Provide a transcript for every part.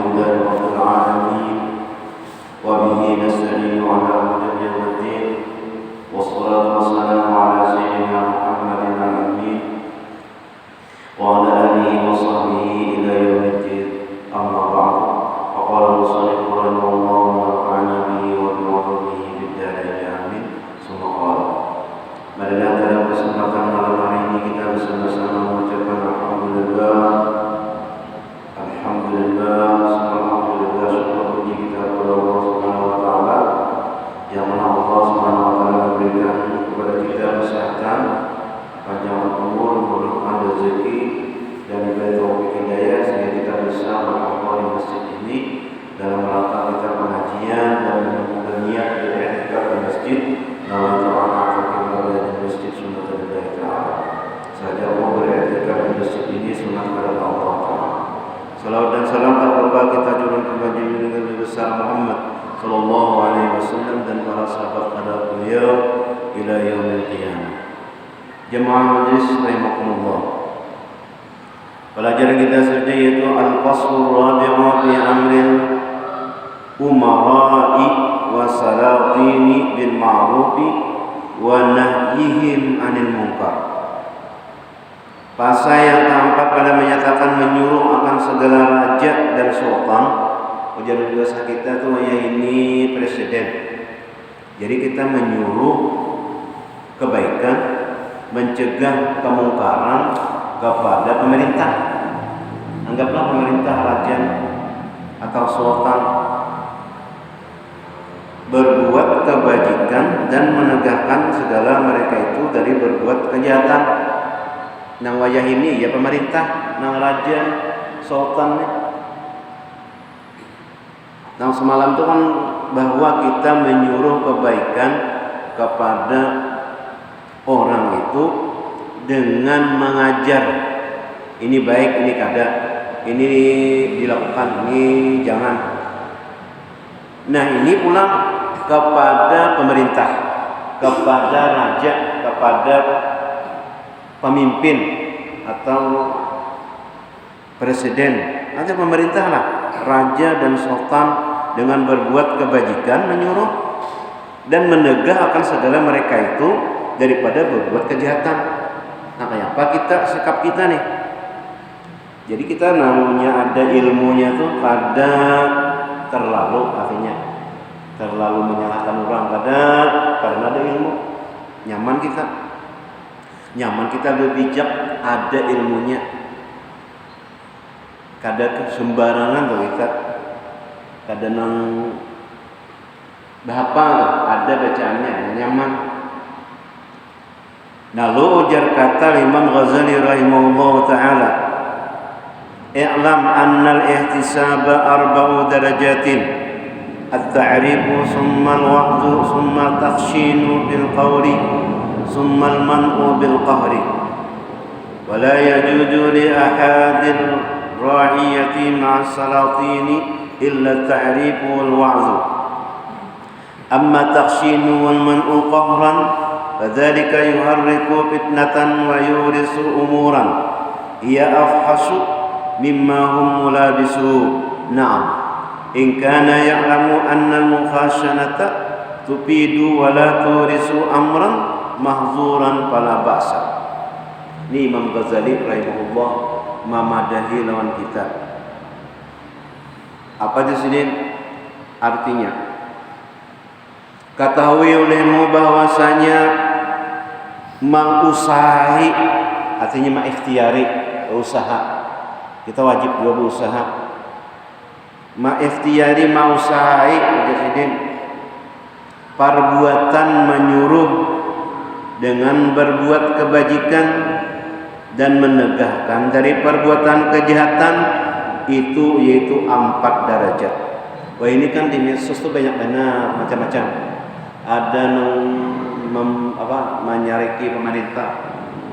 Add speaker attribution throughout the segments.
Speaker 1: لله رب العالمين وبه نستعين على أمر الدين والدين والصلاة والسلام على سيدنا محمد الأمين وعلى آله وصحبه إلى يوم الدين أما بعد فقال المصنف رحمه الله ونفعنا به وبعلومه في الدارين آمين ثم قال marilah dalam kesempatan malam hari ini kita bersama-sama mengucapkan Alhamdulillah, Alhamdulillah, syukur puji kita kepada Allah Subhanahu Wa Taala yang mana Allah Subhanahu Wa Taala memberikan kepada kita kesehatan, panjang umur, murahkan rezeki dan diberi taufik hidayah sehingga kita bisa berkumpul di masjid ini dalam rangka kita pengajian dan berniat beriktikaf di masjid masjid sunnah lillahi ta'ala. Saja mau beriktikaf di masjid ini sunnah kepada Allah Ta'ala. Salawat dan salam tak lupa kita curahkan kepada Nabi besar Muhammad sallallahu alaihi wasallam dan para sahabat pada beliau ila yaumil qiyamah. Jemaah majlis rahimakumullah. Pelajaran kita saja yaitu al-faslur rabi'u fi amril umara'i wa salatini bil ma'rufi wa nahyihim 'anil munkar. Pasal yang keempat pada menyatakan menyuruh akan segala raja dan sultan. Ujian dosa kita tuh ini presiden. Jadi kita menyuruh kebaikan, mencegah kemungkaran kepada pemerintah. Anggaplah pemerintah raja atau sultan berbuat kebajikan dan menegakkan segala mereka itu dari berbuat kejahatan. Nang wajah ini ya pemerintah, nang raja, sultan. Nang semalam itu kan bahwa kita menyuruh kebaikan kepada orang itu dengan mengajar ini baik, ini kada, ini dilakukan, ini jangan. Nah ini pula kepada pemerintah, kepada raja, kepada pemimpin atau presiden atau pemerintah lah, raja dan sultan dengan berbuat kebajikan menyuruh dan menegah akan segala mereka itu daripada berbuat kejahatan. Nah kayak apa kita sikap kita nih? Jadi kita namanya ada ilmunya tuh kada terlalu artinya terlalu menyalahkan orang karena ada ilmu nyaman kita berbijak ada ilmunya kada sembarangan tuh kita kada nang bahapa ada bacaannya nyaman. Nah lo ujar kata Imam Ghazali rahimahullah ta'ala i'lam annal ihtisaba arba'u darajatin at-ta'rifu summa al-wa'du summa takhshinu bil qawli summa al-man'u bil qahri wa la yajudu li ahadin ra'iyati ma'a salatini illa at-ta'rifu wal wa'zu amma takhshinu wal man'u qahran fadhalika yuharriku fitnatan wa yurisu umuran hiya afhasu mimma hum mulabisu. Na'am in kana ya'lamu anna al-mukhashanata tufidu wa la turisu amran mahzuran fala ba'sa. Ini Imam Ghazali rahimahullah memadahi lawan kita. Apa di sini artinya? Ketahui olehmu bahwasanya mengusahi artinya mengikhtiari usaha. Kita wajib juga berusaha. Ma'ikhtiyari ma'usahai presiden perbuatan menyuruh dengan berbuat kebajikan dan menegahkan dari perbuatan kejahatan itu yaitu 4 derajat. Wah ini kan di medsos tuh banyak benar macam-macam. Ada menyariki pemerintah,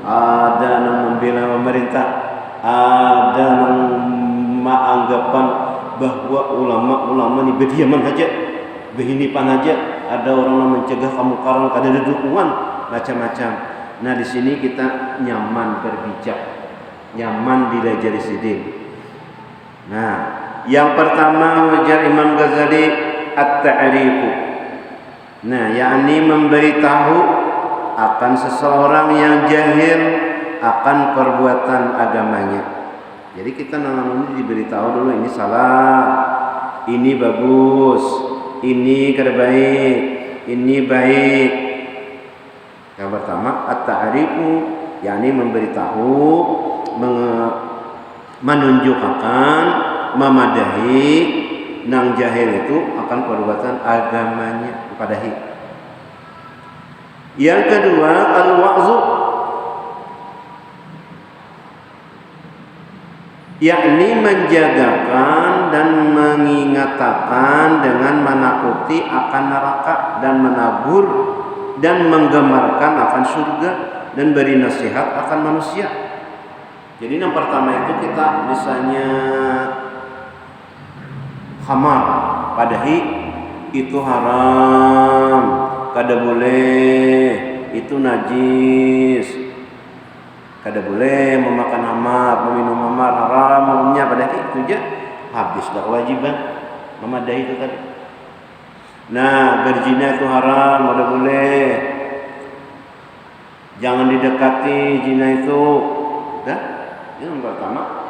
Speaker 1: ada yang membela pemerintah, ada yang menganggapan bahwa ulama-ulama ini berdiaman aja, berhinipan aja. Ada orang yang mencegah kemungkaran, ada dukungan macam-macam. Nah di sini kita nyaman berbijak, nyaman belajar sidin. Nah Yang pertama ujar Imam Ghazali at-ta'rifu. Nah, yakni memberitahu akan seseorang yang jahil akan perbuatan agamanya. Jadi kita ini diberitahu dulu, ini salah, ini bagus, ini kada baik, ini baik. Yang pertama at-ta'rifu, yakni memberitahu, menunjukkan, memadahi nang jahil itu akan perbuatan agamanya, dipadahi. Yang kedua al-wa'zu, yakni menjagakan dan mengingatkan dengan menakuti akan neraka dan menagur dan menggemarkan akan surga dan beri nasihat akan manusia. Jadi yang pertama itu kita misalnya khamar, padahi itu haram, kada boleh, itu najis, kada boleh memakan hamar, meminum hamar, haram hukumnya, padahi itu aja habis dah kewajiban memadahi itu tadi. Nah, berzina itu haram, kada boleh, jangan didekati zina itu, dah. Yang pertama.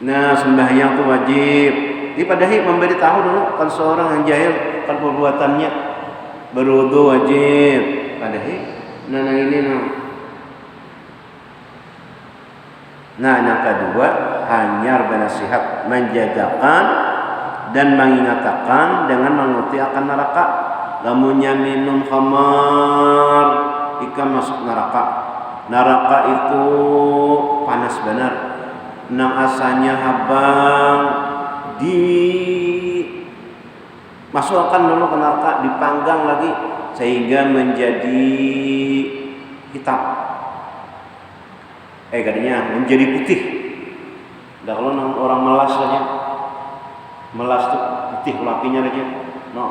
Speaker 1: Nah, sembahyang itu wajib. Dipadahi memberitahu dulu kalau seorang yang jahil kan perbuatannya. Berwudu wajib. Padahi. Nah, ini nah. Nah, yang kedua hanya bernasihat, menjagakan dan mengingatkan dengan menguti akan neraka. Lamunnya minum khamar, ikan masuk neraka. Neraka itu panas benar. Nang asalnya habang dimasukkan dulu ke neraka, dipanggang lagi sehingga menjadi hitam. Katanya menjadi putih. Dah kalau orang melas saja, melas tuh putih lakinya aja. No,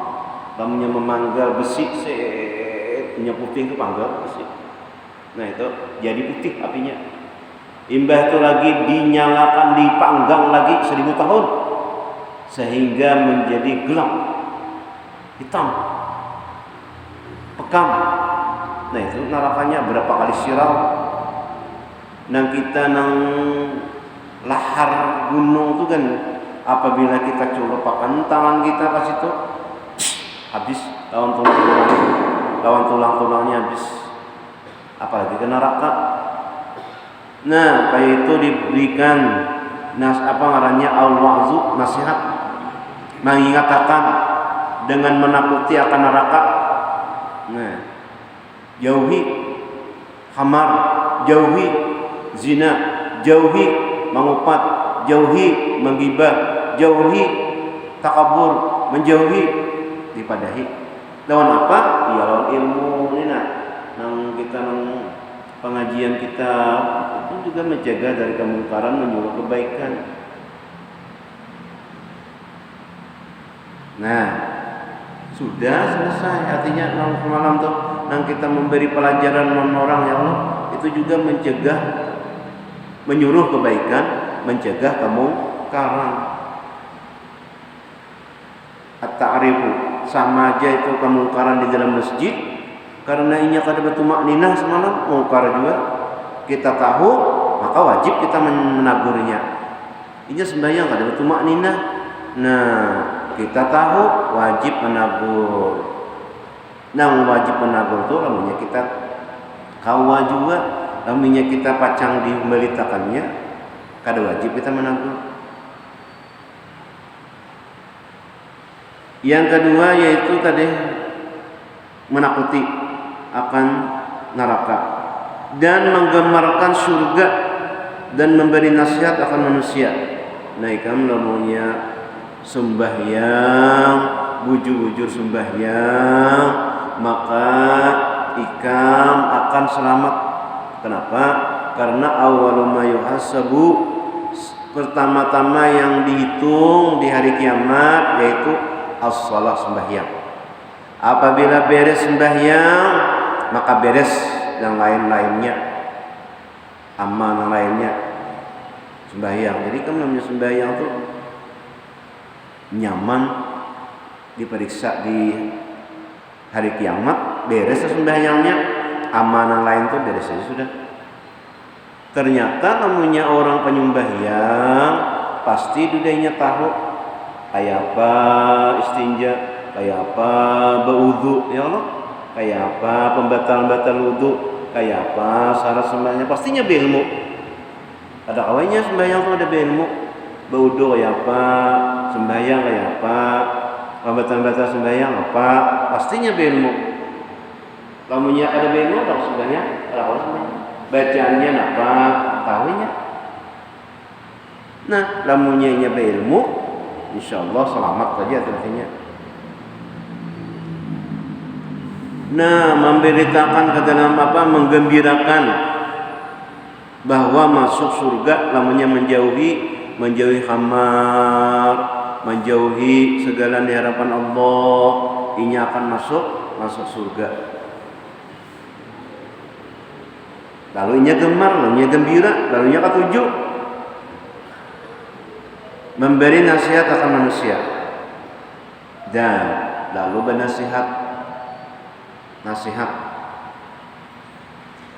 Speaker 1: namanya memanggal besi, punya putih itu panggal besi. Nah itu jadi putih apinya. Imbah itu lagi dinyalakan, dipanggang lagi 1000 tahun sehingga menjadi gelap, hitam, pekam. Nah itu nerakanya berapa kali siral. Nang kita nang lahar gunung itu kan, apabila kita culupkan tangan kita pas itu habis lawan tulang-tulangnya habis, apalagi ke neraka. Nah, kayak itu diberikan al-wa'zu, nasihat, mengingatkan dengan menakuti akan neraka. Nah, jauhi khamar, jauhi zina, jauhi mengupat, jauhi menggibah, jauhi takabur, menjauhi, dipadahi. Lawan apa? Ya lawan ilmu ini nah. Nang kita pengajian kita itu juga menjaga dari kemungkaran, menyuruh kebaikan. Nah, sudah selesai. Artinya malam tuh nang kita memberi pelajaran orang ya Allah, itu juga mencegah, menyuruh kebaikan, mencegah kemungkaran. At-ta'rifu, sama aja itu kemungkaran di dalam masjid. Karena inya kada bertumakninah semalam, mungkar juga. Kita tahu, maka wajib kita menagurnya. Inya sembahyang kada bertumakninah. Nah, kita tahu wajib menagur. Nah, wajib menagur itu namanya kita kawa juga, namanya kita pacang di melitakannya, kada wajib kita menagur. Yang kedua yaitu tadi menakuti akan neraka dan menggemarkan surga dan memberi nasihat akan manusia. Nah, ikam namanya sembahyang, bujur-bujur sembahyang, maka ikam akan selamat. Kenapa? Karena awwalu ma yuhasabu, pertama-tama yang dihitung di hari kiamat yaitu as-shalah, sembahyang. Apabila beres sembahyang, maka beres yang lain-lainnya, amal yang lainnya. sembahyang. Jadi kan namanya sembahyang tuh nyaman, diperiksa di hari kiamat, beres sembahyangnya, amanah lain tuh beres aja sudah. Ternyata namanya orang penyembahyang pasti dudainya tahu kayak apa istinja, kayak apa berwudu, ya Allah, kayak apa pembatal-batal wudu, kayak apa syarat sembahyang, pastinya berilmu. Ada awalnya sembahyang tuh ada berilmu, berwudu kayak apa, sembahyang kayak apa, pembatal-batal sembahyang apa, pastinya berilmu. Lamunya ada berilmu tak sembahyang, ada awal sembahyang, bacaannya apa, tahunya. Nah, lamunya berilmu, insyaallah selamat saja artinya. Nah, memberitakan ke dalam apa, menggembirakan bahwa masuk surga lamunya menjauhi khamar, menjauhi segala di harapan Allah, ini akan masuk surga. Lalu nya gemar, lalu nya gembira, lalu nya ketujuh memberi nasihat akan manusia dan lalu bernasihat.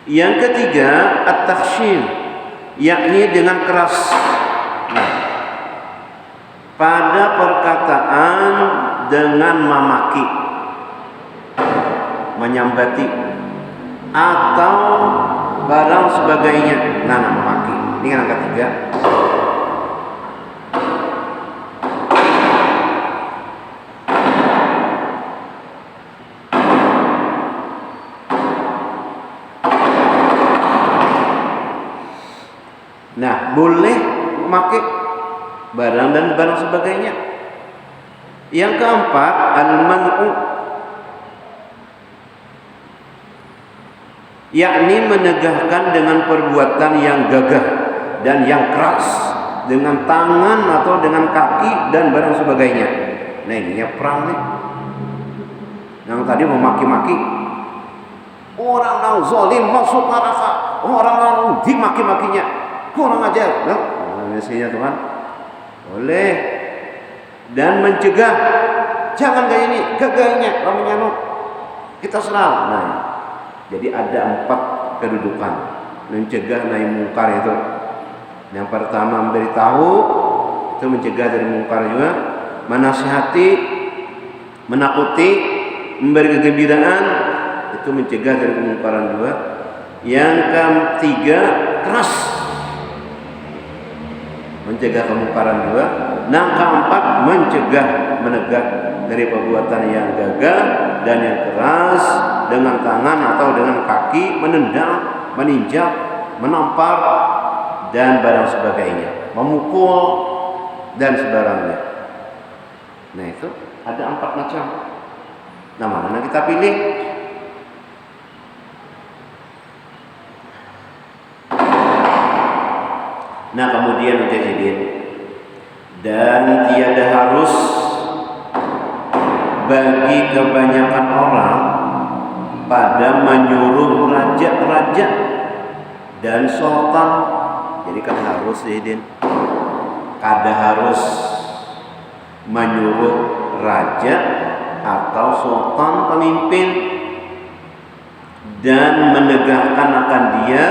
Speaker 1: Yang ketiga at-takhshir, yakni dengan keras. Nah, pada perkataan dengan memaki, menyambati atau barang sebagainya. Nah, memaki. Ini yang ketiga. Nah, boleh memakai barang dan barang sebagainya. Yang keempat, al-man'u, yakni menegahkan dengan perbuatan yang gagah dan yang keras, dengan tangan atau dengan kaki dan barang sebagainya. Nah, ini perang nih. Yang tadi memaki-maki, orang yang zalim masuk neraka, orang yang dimaki-makinya kurang ajar, no? Biasanya Tuhan boleh. Dan mencegah, jangan kayak ini, gagahnya, namanya no, kita serang. Nah, jadi ada 4 kedudukan mencegah nahi mungkar itu. Yang pertama memberitahu, itu mencegah dari mungkar juga. Menasihati, menakuti, memberi kegembiraan, itu mencegah dari kemungkaran juga. Yang ketiga keras, mencegah kemungkaran juga. Yang keempat mencegah, menegak dari perbuatan yang gagal dan yang keras dengan tangan atau dengan kaki, menendang, meninjak, menampar dan barang sebagainya, memukul dan sebarangnya. Nah, itu ada 4 macam. Nah, mana kita pilih? Nah, kemudian mujahidin, dan tiada harus bagi kebanyakan orang pada menyuruh raja-raja dan sultan. Jadi kan harus jahidin, kada harus menyuruh raja atau sultan pemimpin dan menegakkan akan dia,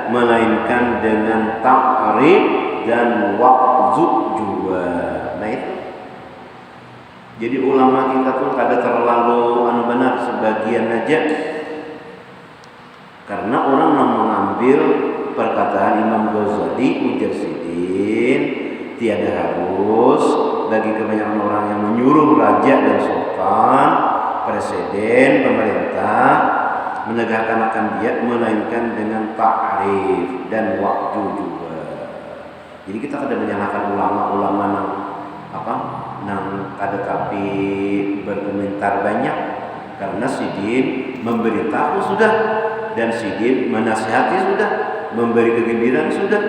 Speaker 1: melainkan dengan ta'rif dan wa'zu juga. Nah, itu jadi ulama kita tuh kada terlalu benar sebagian aja, karena orang yang mengambil perkataan Imam Ghazali ujar sidin, tiada harus bagi kebanyakan orang yang menyuruh raja dan sultan, presiden, pemerintah menegakkan akan dia, melainkan dengan ta'rif dan waktu juga. Jadi kita kada menyalahkan ulama-ulama nang kada tapi berkomentar banyak, karena sidin memberitahu sudah, dan sidin menasihati sudah, memberi kegembiraan sudah.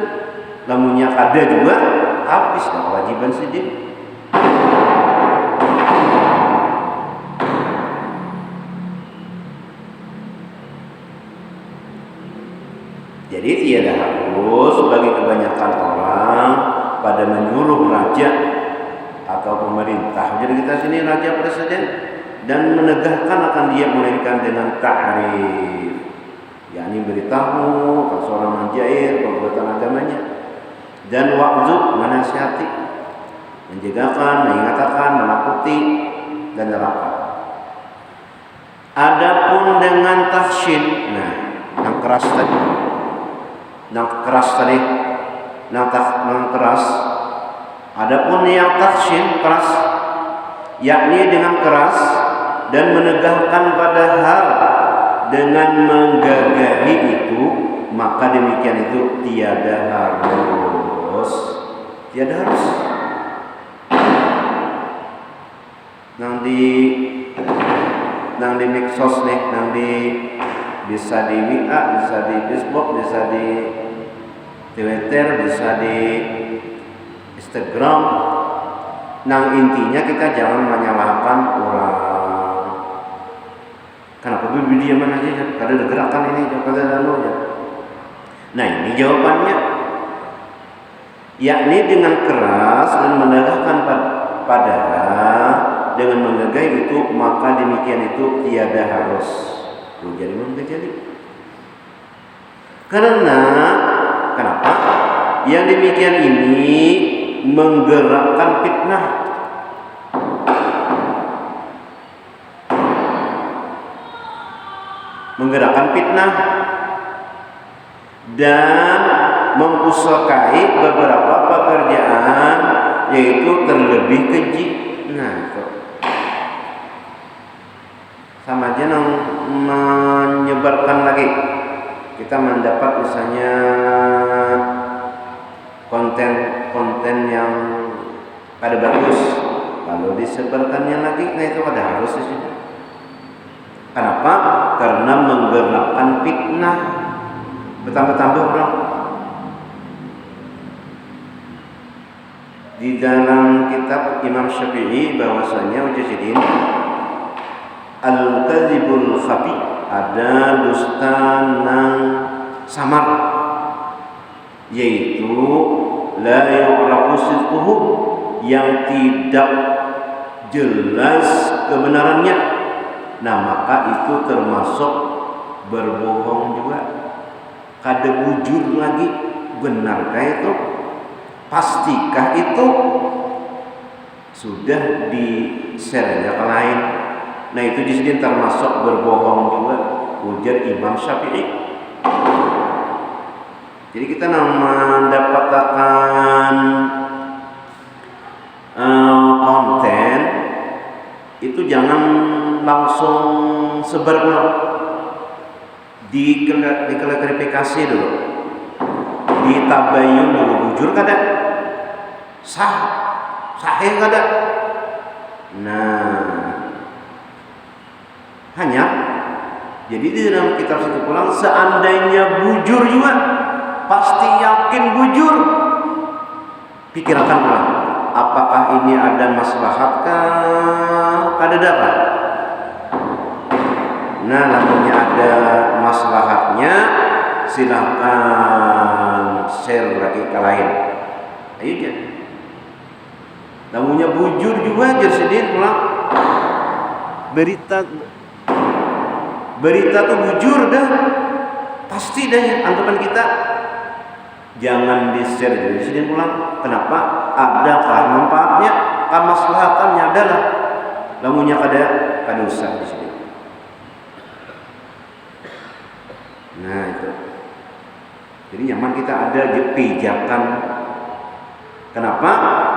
Speaker 1: Lamunnya kada juga habis kewajiban sidin. Jadi tiada harus bagi kebanyakan orang pada menyuruh raja atau pemerintah. Jadi kita sini raja presiden dan menegakkan akan dia melainkan dengan ta'rif, yakni beritahu kalau seorang menjair perbuatan agamanya, dan wa'zu menasihati, menjagakan, mengingatkan, menakuti dan neraka. Adapun dengan takhshin, nah yang keras adapun yang takhshin keras, yakni dengan keras dan menegahkan padahal dengan menggagahi itu, maka demikian itu tiada harus. Nang di medsos nih, bisa di WA, bisa di Facebook, bisa di Twitter, bisa di Instagram. Nang intinya kita jangan menyalahkan orang. Kenapa bibi diaman aja ya? Kada ada gerakan ini, kada ada ya. Nah ini jawabannya, yakni dengan keras dan menegakkan padahal dengan menggagahi itu, maka demikian itu tiada harus. Jadi menggagahi. Karena kenapa? Yang demikian ini menggerakkan fitnah. Dan mempusakai beberapa pekerjaan, yaitu terlebih keji. Nah, itu sama aja menyebarkan lagi. Kita mendapat misalnya konten yang ada bagus, lalu disebarkannya lagi, nah itu ada harus di sini. Kenapa? Karena menggerakkan fitnah, bertambah-tambah orang. Di dalam kitab Imam Syafi'i bahwasanya ujazidin al-kadzibul khafi, ada dusta nang samar, yaitu la yu'rafu sidquhu, yang tidak jelas kebenarannya. Nah maka itu termasuk berbohong juga. Kada bujur lagi, benarkah itu? Pastikah itu? Sudah di-share ke lain. Nah itu di sini termasuk berbohong juga, ujar Imam Syafi'i. Jadi kita mendapatkan konten itu jangan langsung sebar pulang, diklarifikasi dulu, ditabayun dulu, bujur kada, sahih kada. Nah hanya jadi di dalam kitab situ pulang, seandainya bujur juga, pasti yakin bujur, pikirkan pulang, apakah ini ada maslahatkah, kada dapat. Nah lalunya ada maslahatnya, silahkan share lagi ke lain. Ayo aja. Lalunya bujur juga jadi pulang, berita tuh bujur dah, pasti dah ya, anggapan kita. Jangan di-share jadi sini pulang. Kenapa? Adakah manfaatnya? Kemaslahatannya adalah lamunya kada usah di sini. Nah itu. Jadi nyaman kita ada pijakan. Kenapa?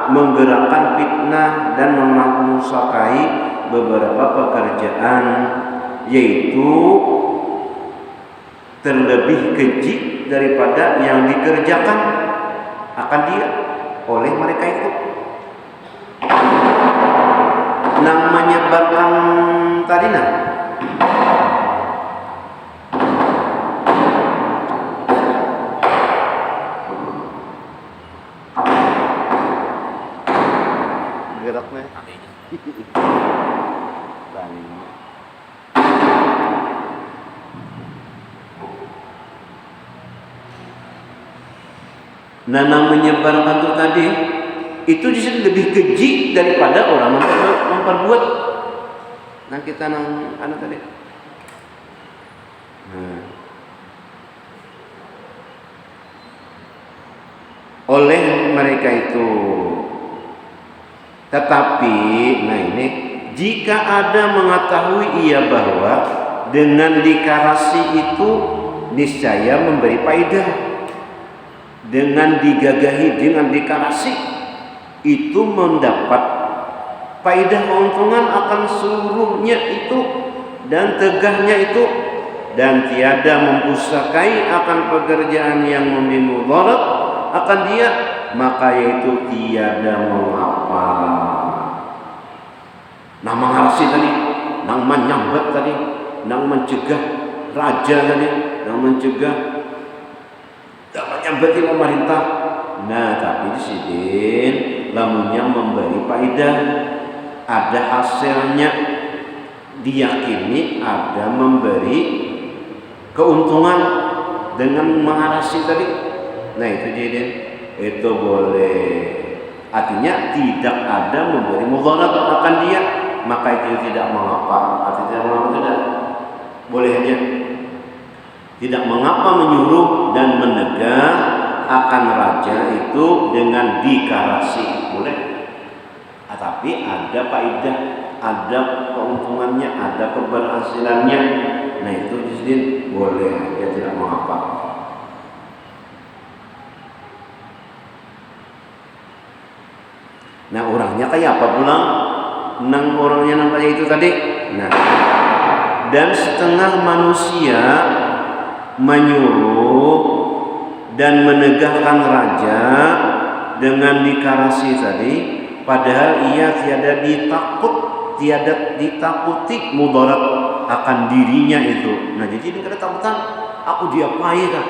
Speaker 1: Menggerakkan fitnah dan memusakai beberapa pekerjaan, yaitu terlebih keji daripada yang dikerjakan akan dia oleh mereka itu. Namanya bahkan tadi geraknya
Speaker 2: Nah, menyebarkan itu tadi itu justru lebih keji daripada orang memperbuat. Nah kita anak tadi. Oleh mereka itu. Tetapi, nah ini jika ada mengetahui ia bahwa dengan dikarasi itu niscaya memberi faedah, dengan digagahi, dengan dikarasi itu mendapat faedah keuntungan akan seluruhnya itu dan tegahnya itu, dan tiada mempusakai akan pekerjaan yang memberi mudarat akan dia, maka yaitu tiada mengapa. Nah mengarasi tadi, nang menyambat tadi, nang mencegah raja tadi, nang mencegah menyambati pemerintah. Nah tapi sidin lamunnya memberi faedah, ada hasilnya, diyakini ada memberi keuntungan dengan mengarasi tadi. Nah itu jadi itu boleh, artinya tidak ada memberi mudarat akan dia, maka itu tidak mengapa. Artinya tidak mengapa, tidak boleh aja, tidak mengapa menyuruh dan menegah akan raja itu dengan dikarasi, boleh. Tapi ada faedah, ada keuntungannya, ada keberhasilannya. Nah itu jadi boleh aja, tidak mengapa. Nah orangnya kayak apa pula? Nang orangnya nang kayak itu tadi. Nah, dan setengah manusia menyuruh dan menegahkan raja dengan dikarasi tadi, padahal ia tiada ditakuti mudarat akan dirinya itu. Nah jadi ini kada takutan, aku diapain kah?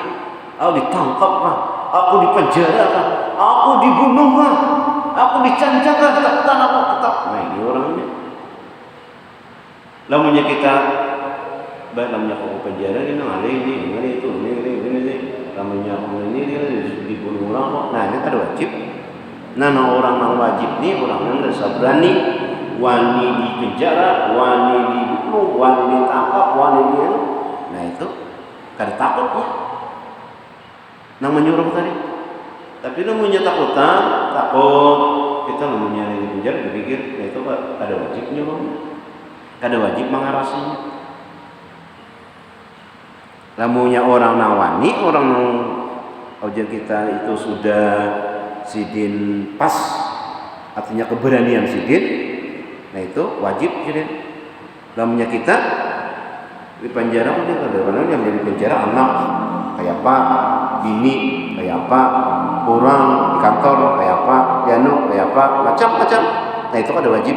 Speaker 2: Aku ditangkap kah? Aku dipenjara kah? Aku dibunuh kah? Aku dicancang kah? Ketakutan aku tetap. Nah ini orangnya. Lamunnya kita lamunnya aku penjara ini itu ini lamunnya aku ini dibunuh orang kok. Nah ini ada wajib. Nah orang yang wajib nih orang yang rasa berani, wani di penjara, wani dibunuh, wani ditangkap, wani di. Nah itu kada takutnya. Nah menyuruh tadi. Tapi namanya takutan, takut kita namanya di penjara berpikir, nah itu ada wajibnya bang, ada wajib mengarasinya. Namanya orang nawani, orang ojek kita itu sudah sidin pas, artinya keberanian sidin, nah itu wajib sidin. Namanya kita di penjara, kadang-kadang yang jadi penjara anak kayak apa, bini kayak apa, orang di kantor kayak apa, piano kayak apa, macam-macam. Nah itu ada wajib.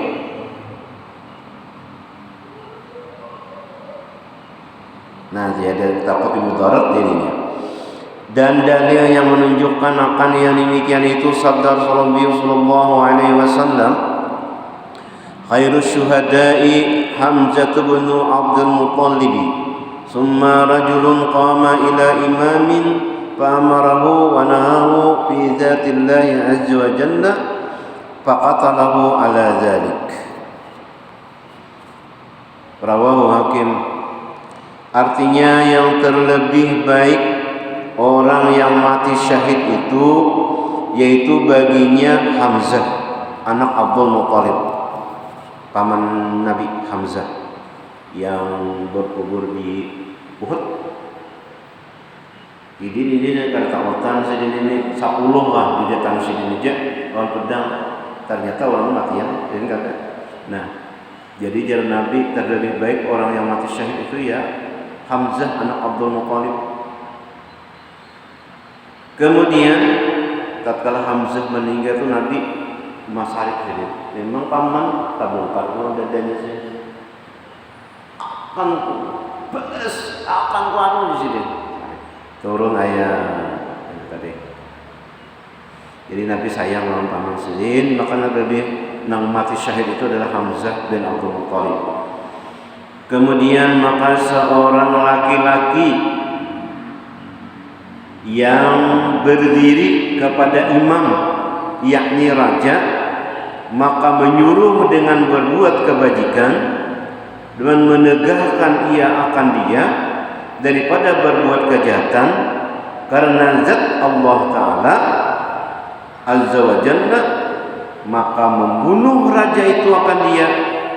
Speaker 2: Nah tiada takut mudarat dirinya. Dan dalil yang menunjukkan akan yang demikian itu sabda Rasulullah sallallahu alaihi wasallam, khairus syuhada'i Hamzah bin Abdul Muttalib, summa rajulun qama ila imamin fa'amarahu wa nahahu fi dzatillahi azza wa jalla faqatalahu ala dzalik. Rawahu Hakim. Artinya yang terlebih baik orang yang mati syahid itu yaitu baginya Hamzah anak Abdul Muttalib, paman Nabi Hamzah yang berkubur di Uhud. Jadi ini kada takutan sedini 10 lah di datang sini aja lawan pedang, ternyata orang matian jadi kata. Nah jadi jalan Nabi terlebih baik orang yang mati syahid itu ya Hamzah anak Abdul Muttalib. Kemudian tatkala Hamzah meninggal itu Nabi masarik jadi memang paman tak bongkar kalau dadanya sih akan beres akan kuanu di sini turun ayat tadi. Jadi Nabi sayang lawan paman Sidin, maka Nabi nang mati syahid itu adalah Hamzah bin Abdul Muttalib. Kemudian maka seorang laki-laki yang berdiri kepada imam yakni raja, maka menyuruh dengan berbuat kebajikan dan menegahkan ia akan dia daripada berbuat kejahatan, karena zat Allah Ta'ala Azza wa Jalla, maka membunuh raja itu akan dia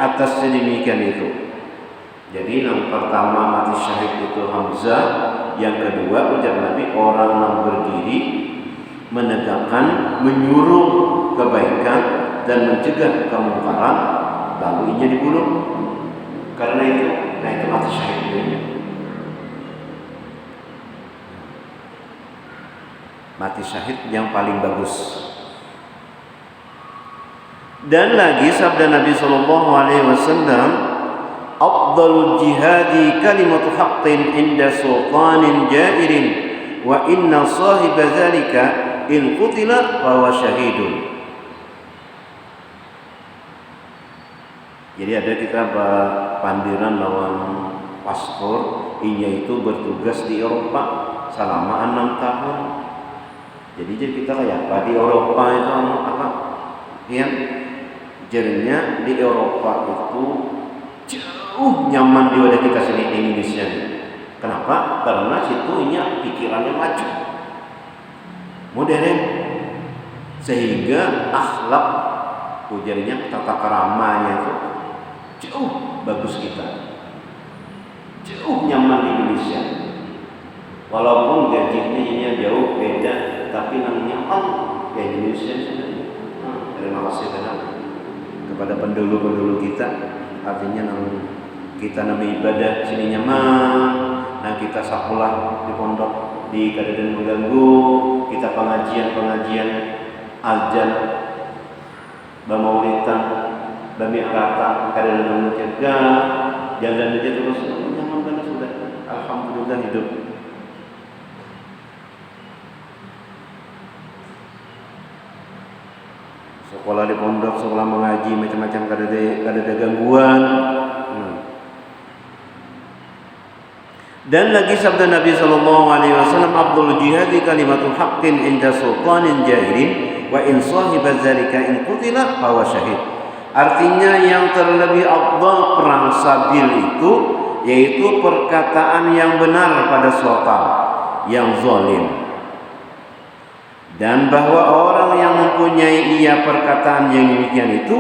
Speaker 2: atas sedemikian itu. Jadi yang pertama mati syahid itu Hamzah, yang kedua ujar Nabi orang yang berdiri menegakkan, menyuruh kebaikan dan mencegah kemungkaran, lalu ia dibunuh. Karena itu, nah itu mati syahid ini. Mati syahid yang paling bagus. Dan lagi sabda Nabi sallallahu alaihi wasallam, afdalul jihadi kalimatu haqqin inda sultanin jairin wa inna sahiba dzalika in qutila fa huwa syahidun. Jadi ada kita pandiran lawan paspor, ini itu bertugas di Eropa selama 6 tahun. Jadi kita kayak apa di Eropa itu apa? Yang jadinya di Eropa itu jauh nyaman di wadah kita sini di Indonesia. Kenapa? Karena situnya pikirannya maju, modern, sehingga akhlak ujarnya tata keramanya itu jauh bagus kita, jauh nyaman di Indonesia. Walaupun gajinya jauh beda, tapi namanya di Indonesia sudah. Terima kasih kepada pendahulu kita, artinya kita namanya ibadah sini nyaman. Nah kita sekolah di pondok di kadang mengganggu, kita pengajian azan bamaulitan bami rata kadang mencegah jalan aja terus nyaman banget sudah. Alhamdulillah hidup. Sekolah di pondok, sekolah mengaji, macam-macam kada gangguan. Dan lagi sabda Nabi sallallahu alaihi wasallam, afdhalul jihadi kalimatul haqqin inda sultanin jairin wa in sahiba dzalika in qutila fa huwa syahid. Artinya yang terlebih afdal perang sabil itu yaitu perkataan yang benar pada sultan yang zalim. Dan bahwa orang yang mempunyai perkataan yang demikian itu,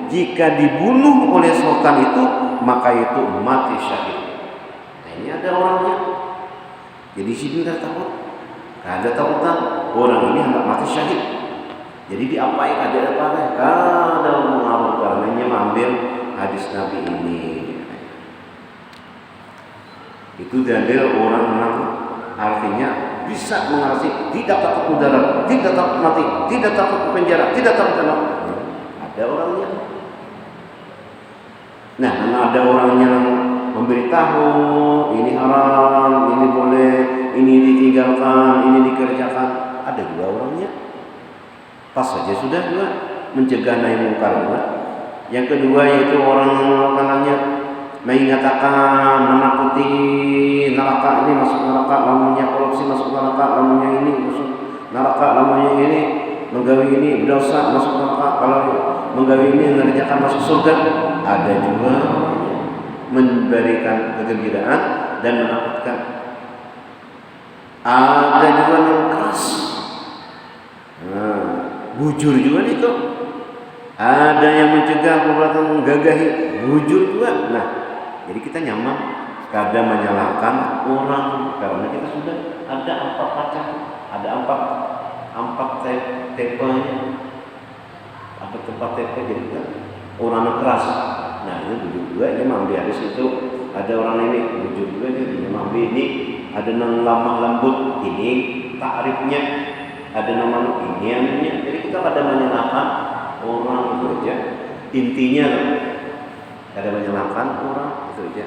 Speaker 2: jika dibunuh oleh sultan itu, maka itu mati syahid. Nah, ini ada orangnya. Jadi sini tidak takut, ada takutan. Orang ini hendak mati syahid. Jadi diapain ada apa? Ada mengarut karenanya mengambil hadis Nabi ini. Itu dalil orang yang artinya bisa mengatasi, tidak takut udara, tidak takut mati, tidak takut penjara, tidak takut apa. Ada orangnya. Nah, karena ada orangnya memberitahu ini haram, ini boleh, ini ditinggalkan, ini dikerjakan. Ada dua orangnya. Pas saja sudah juga mencegah nahi mungkar juga. Yang kedua yaitu orang namanya mengatakan, menakuti neraka, ini masuk neraka, namanya korupsi masuk neraka, namanya ini masuk neraka, namanya ini menggawi ini berdosa masuk neraka, kalau menggawi ini mengerjakan masuk surga. Ada juga memberikan kegembiraan dan menakutkan. Ada juga yang keras, bujur juga itu. Ada yang mencegah perbuatan menggagahi, bujur juga. Nah, jadi kita nyaman kadang menyalahkan orang karena kita sudah ada 4 kaca, ada 4 tepanya, apa tempat tepe jadi kan orang keras. Nah ini bujur juga, dia mampu habis itu ada orang ini bujur juga dia mampu ini ada yang lamah lembut ini takrifnya, ada nama ini yang jadi kita pada menyalahkan orang itu aja intinya, ada menyalahkan orang itu aja.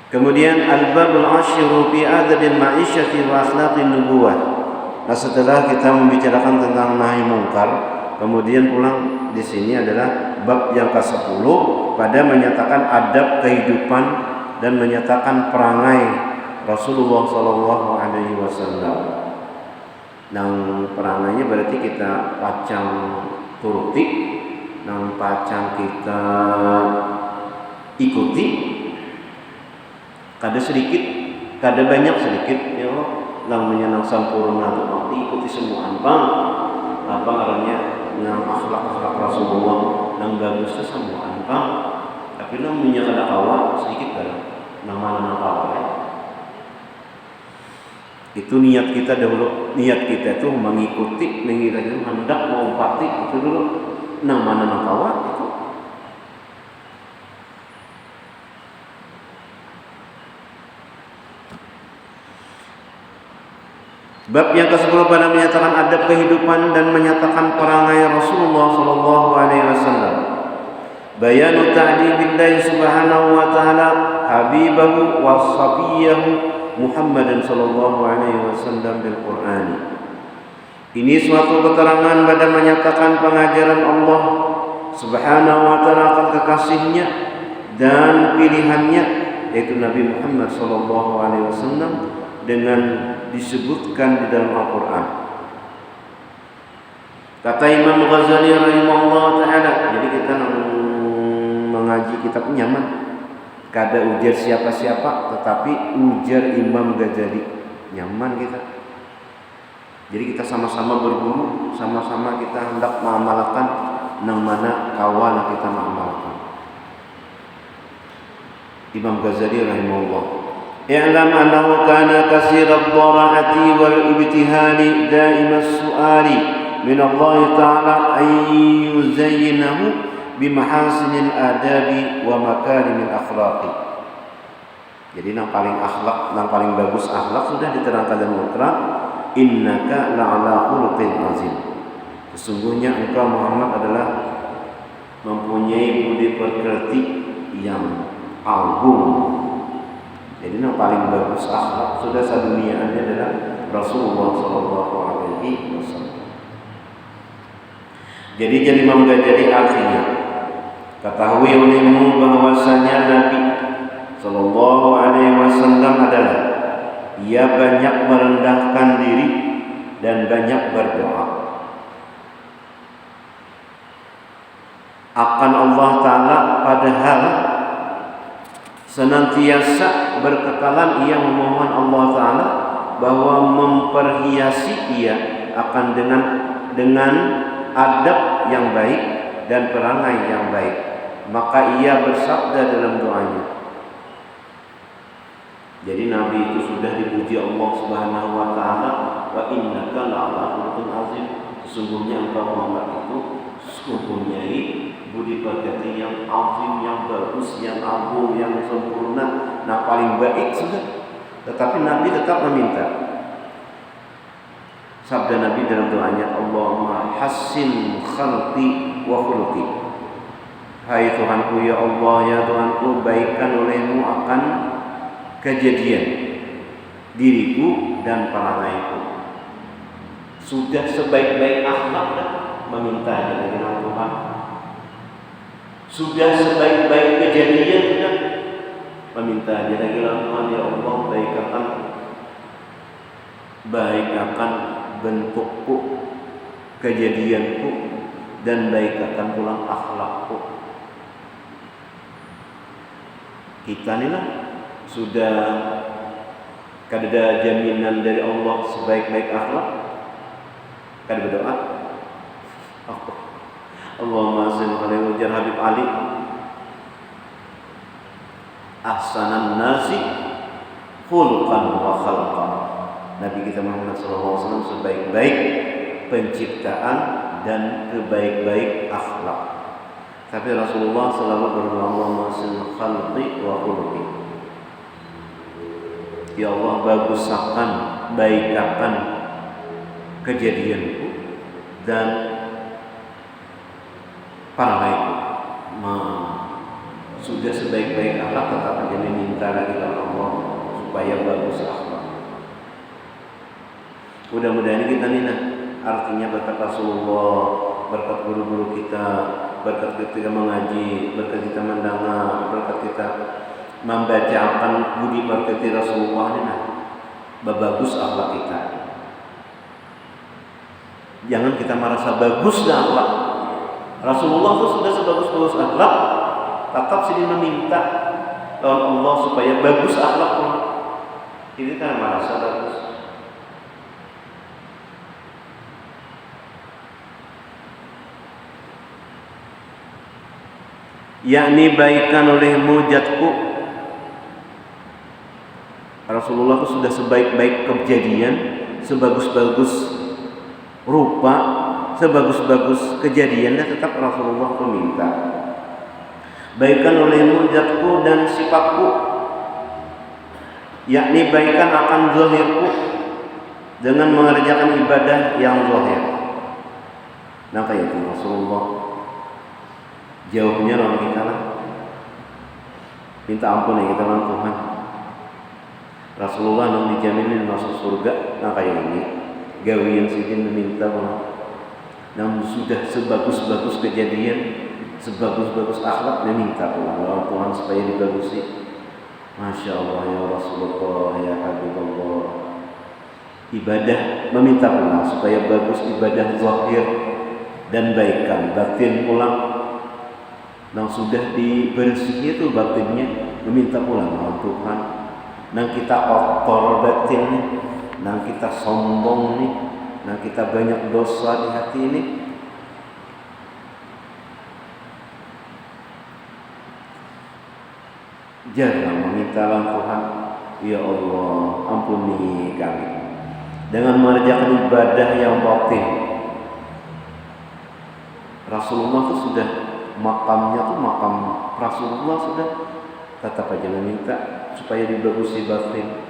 Speaker 2: Kemudian al-babul ashiru fi adabil ma'isyati wa akhlaqin nubuwah. Nah, setelah kita membicarakan tentang nahi mungkar, Kemudian pulang di sini adalah bab yang ke-10 pada menyatakan adab kehidupan dan menyatakan perangai Rasulullah sallallahu alaihi wasallam. Nang perangainya berarti kita pacang turuti, nang pacang kita ikuti. Kada sedikit, kada banyak sedikit ya Allah. Namanya nang sampurna itu diikuti semua apa ngarannya nang akhlak Rasulullah nang bagus itu semua tapi nang minyak kada kawa sedikit kan nama kawa ya. Itu niat kita dahulu, niat kita itu mengikuti, mengira-ngira hendak mengumpati itu dulu nama kawa itu. Bab yang ke-10 pada menyatakan adab kehidupan dan menyatakan perangai Rasulullah sallallahu alaihi wasallam. Bayanu ta'dibillahi subhanahu wa ta'ala habibahu wa safiyahu Muhammadan sallallahu alaihi wasallam bil Qur'an. Ini suatu keterangan pada menyatakan pengajaran Allah subhanahu wa ta'ala akan kekasihnya dan pilihannya yaitu Nabi Muhammad sallallahu alaihi wasallam dengan disebutkan di dalam Al-Quran. Kata Imam Ghazali rahimahullah ta'ala, jadi kita mengaji kitab nyaman, kada ujar siapa-siapa, tetapi ujar Imam Ghazali, nyaman kita. Jadi kita sama-sama berburu, sama-sama kita hendak mengamalkan nang mana kawan kita mengamalkan. Imam Ghazali rahimahullah, i'lam annahu kana katsira ad-dara'ati wal ibtihali da'ima as-su'ali min Allah ta'ala an yuzayyinahu bi mahasinil adabi wa makarimil akhlaqi. Jadi yang paling akhlak, yang paling bagus akhlak sudah diterangkan dalam Al-Qur'an, innaka la'ala khuluqin azim. Sesungguhnya engkau Muhammad adalah mempunyai budi pekerti yang agung. Jadi yang paling bagus akhlak sudah sedunia ini adalah Rasulullah sallallahu alaihi wasallam. Jadi Imam Ghazali artinya, ketahui olehmu bahwasanya Nabi sallallahu alaihi wasallam adalah ia banyak merendahkan diri dan banyak berdoa akan Allah Ta'ala, padahal senantiasa berkekalan ia memohon Allah Ta'ala bahwa memperhiasi ia akan dengan adab yang baik dan perangai yang baik. Maka ia bersabda dalam doanya. Jadi Nabi itu sudah dipuji Allah Subhanahu wa Ta'ala, wa innaka la'ala khuluqin azim. Sesungguhnya engkau Muhammad itu mempunyai budi pekerti yang azim, yang bagus, yang agung, yang sempurna, nah paling baik sudah. Tetapi Nabi tetap meminta. Sabda Nabi dalam doanya, Allahumma hassin khalqi wa khuluqi. Hai Tuhanku, ya Allah, ya Tuhanku, baikkan olehmu akan kejadian diriku dan perangaiku. Sudah sebaik-baik akhlak dah meminta dengan Tuhan. Sudah sebaik-baik kejadian sudah meminta lagi Tuhan, ya Allah, baikakan bentukku, kejadianku, dan baikakan pulang akhlakku. Kita ni lah sudah kada jaminan dari Allah sebaik-baik akhlak. Kada berdoa, Allahumma salli alaihi wajar Habib Ali ahsanan nasi khulqan wa khalqan. Nabi kita Muhammad SAW sebaik-baik penciptaan dan kebaik-baik akhlak. Tapi Rasulullah selalu berdoa, Allahumma salli khalqi wa khulqi. Ya Allah, bagusakan, baikakan kejadianku dan parangaiku. Sudah sebaik-baik akhlak, tetapi jadi minta lagi kepada Allah supaya bagus akhlak. Mudah-mudahan kita nih artinya berkata Rasulullah berkat guru-guru kita, berkat kita mengaji, berkat kita mendengar, berkat kita membacakan budi pekerti Rasulullah ini, bagus akhlak kita. Jangan kita merasa bagus dah akhlak. Rasulullah itu sudah sebagus-bagus akhlak, tetap sini meminta lawan Allah supaya bagus akhlaknya. Ini kan merasa bagus. Yakni baikkan olehmu jatku. Rasulullah itu sudah sebaik-baik kejadian, sebagus-bagus rupa, sebagus-bagus kejadiannya, tetap Rasulullah meminta baikkan olehmu jatku dan sifatku, yakni baikkan akan zahirku dengan mengerjakan ibadah yang zahir. Nah kayak itu Rasulullah jauhnya lawan kita lah, minta ampun ya kita lawan Tuhan. Rasulullah yang dijaminin masuk surga. Nah kayak ini gawian sidin meminta maaf. Namun sudah sebagus-bagus kejadian, sebagus-bagus akhlak, meminta lawan Tuhan supaya dibagusi. Masya Allah ya Rasulullah ya Habibullah. Ibadah meminta pula supaya bagus ibadah zahir dan baikkan batin pula. Nah sudah dibersih itu batinnya, meminta pula lawan Tuhan. Nah kita kotor batin nih, nah kita sombong nih, nah kita banyak dosa di hati ini. Jarang meminta lawan Tuhan, ya Allah ampuni kami dengan mengerjakan ibadah yang batin. Rasulullah itu sudah makamnya tuh makam Rasulullah sudah, tetap aja meminta supaya dibagusi batin.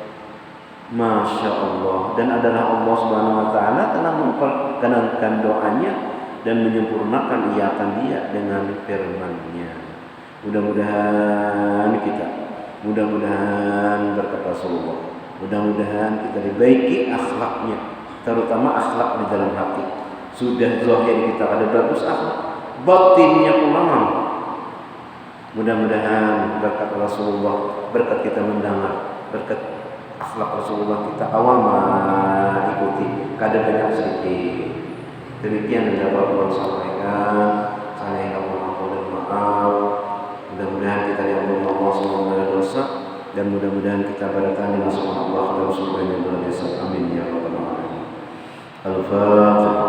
Speaker 2: Masya Allah. Dan adalah Allah Subhanahu Wa Taala telah memperkenankan doanya dan menyempurnakan iyakan dia dengan firman-Nya. Mudah-mudahan berkat Rasulullah, mudah-mudahan kita dibaiki akhlaknya, terutama akhlak di dalam hati. Sudah zahir kita ada bagus akhlak, batinnya pula. Mudah-mudahan berkat Rasulullah, berkat kita mendengar, berkat akhlak Rasulullah kita awal ikuti, kadang banyak sedikit. Demikian yang dapat Allah sampaikan. Saya yang mohon dan maaf. Mudah-mudahan kita diampuni Allah semua dosa, dan mudah-mudahan kita bertani masuk Allah dalam surga yang luar biasa. Amin ya rabbal alamin. Al-Fatihah.